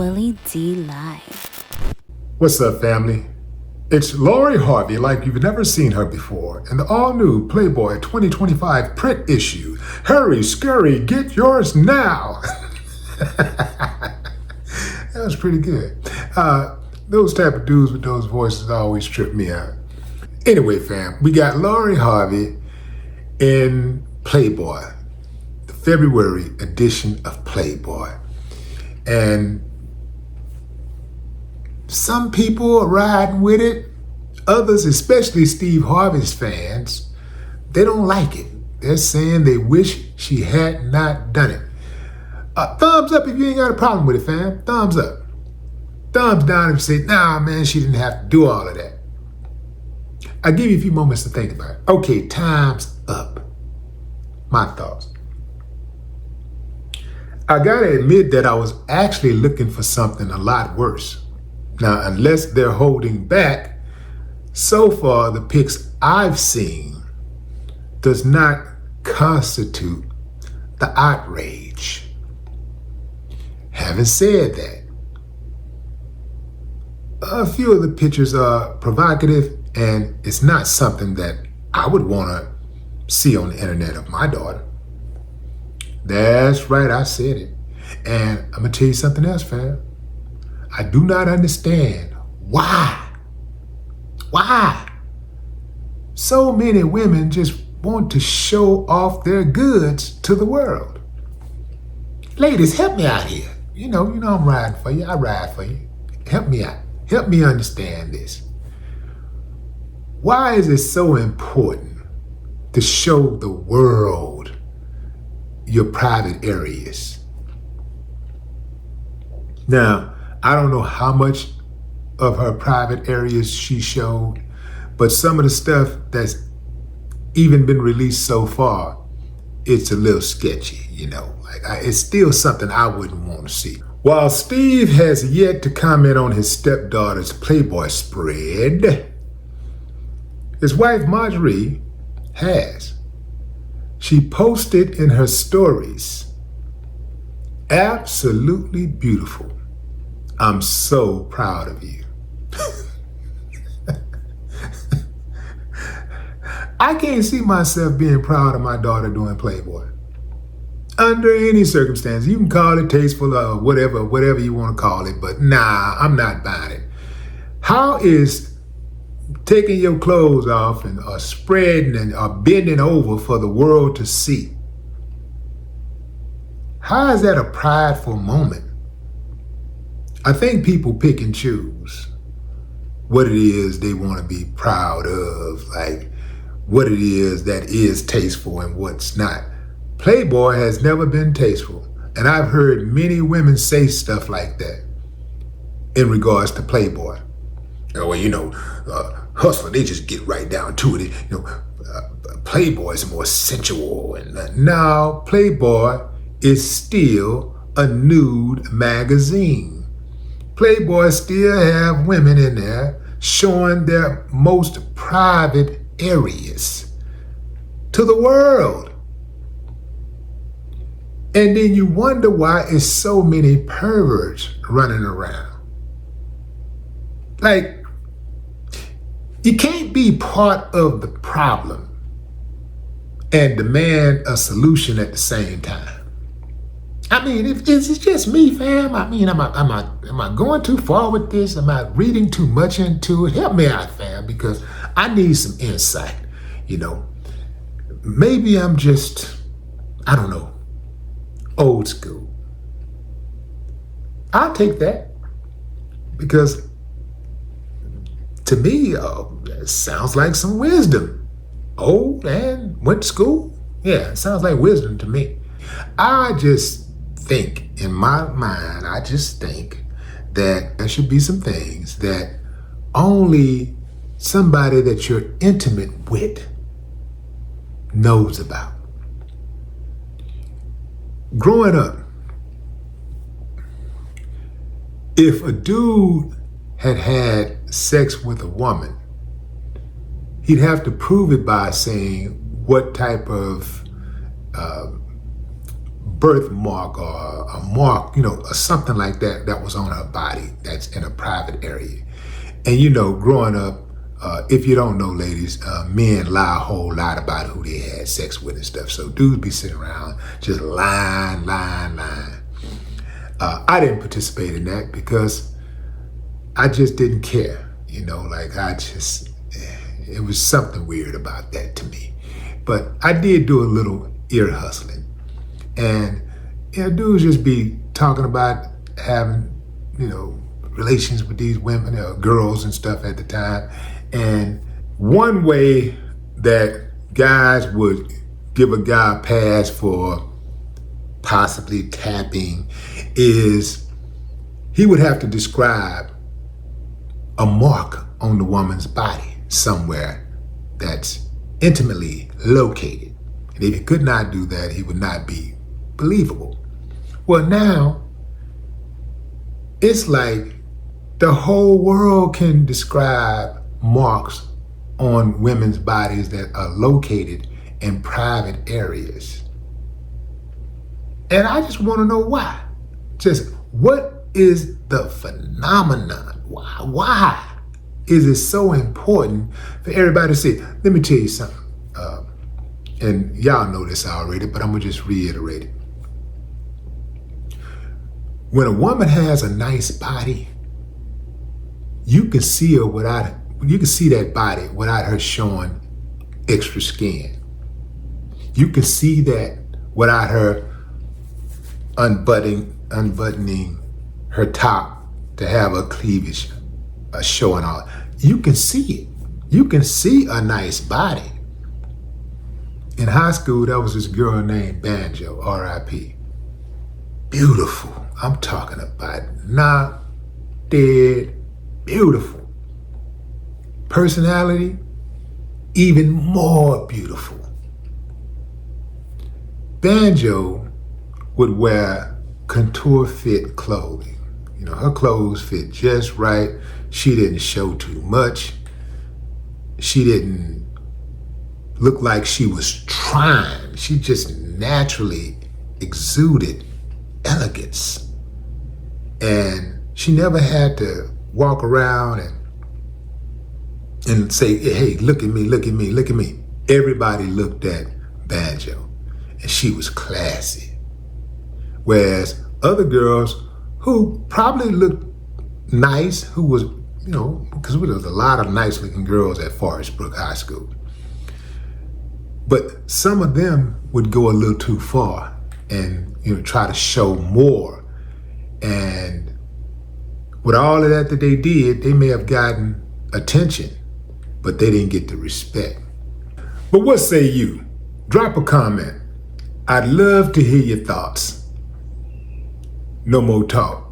Willie D Live. What's up, family? It's Harvey like you've never seen her before in the all-new Playboy 2025 print issue. Hurry, scurry, get yours now. That was pretty good. Those type of dudes with those voices always trip me out. Anyway, fam, we got Harvey in Playboy, the February edition of Playboy. And some people are riding with it. Others, especially Steve Harvey's fans, they don't like it. They're saying they wish she had not done it. Thumbs up if you ain't got a problem with it, fam. Thumbs up. Thumbs down if you say, nah, man, she didn't have to do all of that. I'll give you a few moments to think about it. Okay, time's up. My thoughts. I gotta admit that I was actually looking for something a lot worse. Now, unless they're holding back, so far the pics I've seen does not constitute the outrage. Having said that, a few of the pictures are provocative, and it's not something that I would want to see on the internet of my daughter. That's right, I said it. And I'm going to tell you something else, fam. I do not understand why so many women just want to show off their goods to the world. Ladies, help me out here. You know I'm riding for you. I ride for you. Help me out. Help me understand this. Why is it so important to show the world your private areas? Now, I don't know how much of her private areas she showed, but some of the stuff that's even been released so far, it's a little sketchy, it's still something I wouldn't want to see. While Steve has yet to comment on his stepdaughter's Playboy spread, his wife Marjorie has. She posted in her stories, absolutely beautiful. I'm so proud of you. I can't see myself being proud of my daughter doing Playboy. Under any circumstance, you can call it tasteful or whatever you want to call it, but nah, I'm not buying it. How is taking your clothes off and spreading or bending over for the world to see? How is that a prideful moment? I think people pick and choose what it is they want to be proud of, like what it is that is tasteful and what's not. Playboy has never been tasteful, and I've heard many women say stuff like that in regards to Playboy. Hustler, they just get right down to it. Playboy is more sensual, and now Playboy is still a nude magazine. Playboy still have women in there showing their most private areas to the world. And then you wonder why it's so many perverts running around. Like, you can't be part of the problem and demand a solution at the same time. I mean, if it's just me, fam. I mean, am I going too far with this? Am I reading too much into it? Help me out, fam, because I need some insight. Maybe I'm just, I don't know, old school. I'll take that, because to me, it sounds like some wisdom. Old and went to school? Yeah, it sounds like wisdom to me. I just think, in my mind, that there should be some things that only somebody that you're intimate with knows about. Growing up, if a dude had sex with a woman, he'd have to prove it by saying what type of birthmark or a mark, or something like that that was on her body that's in a private area. And growing up, if you don't know, ladies, men lie a whole lot about who they had sex with and stuff. So dudes be sitting around just lying. I didn't participate in that because I just didn't care. It was something weird about that to me. But I did do a little ear hustling. And, dudes just be talking about having, relations with these women, girls and stuff at the time. And one way that guys would give a guy a pass for possibly tapping is he would have to describe a mark on the woman's body somewhere that's intimately located. And if he could not do that, he would not be believable. Well, now it's like the whole world can describe marks on women's bodies that are located in private areas. And I just want to know why. Just what is the phenomenon? Why is it so important for everybody to see? Let me tell you something. And y'all know this already, but I'm going to just reiterate it. When a woman has a nice body, you can see that body without her showing extra skin. You can see that without her unbuttoning her top to have her cleavage showing off. You can see it. You can see a nice body. In high school, there was this girl named Banjo, R.I.P. Beautiful. I'm talking about not dead beautiful. Personality, even more beautiful. Banjo would wear contour fit clothing. Her clothes fit just right. She didn't show too much. She didn't look like she was trying. She just naturally exuded elegance. And she never had to walk around and say, hey, look at me, look at me, look at me. Everybody looked at Banjo, and she was classy. Whereas other girls who probably looked nice, who was, because there was a lot of nice looking girls at Forest Brook High School. But some of them would go a little too far and, try to show more. And with all of that they did, they may have gotten attention, but they didn't get the respect. But what say you? Drop a comment. I'd love to hear your thoughts. No more talk.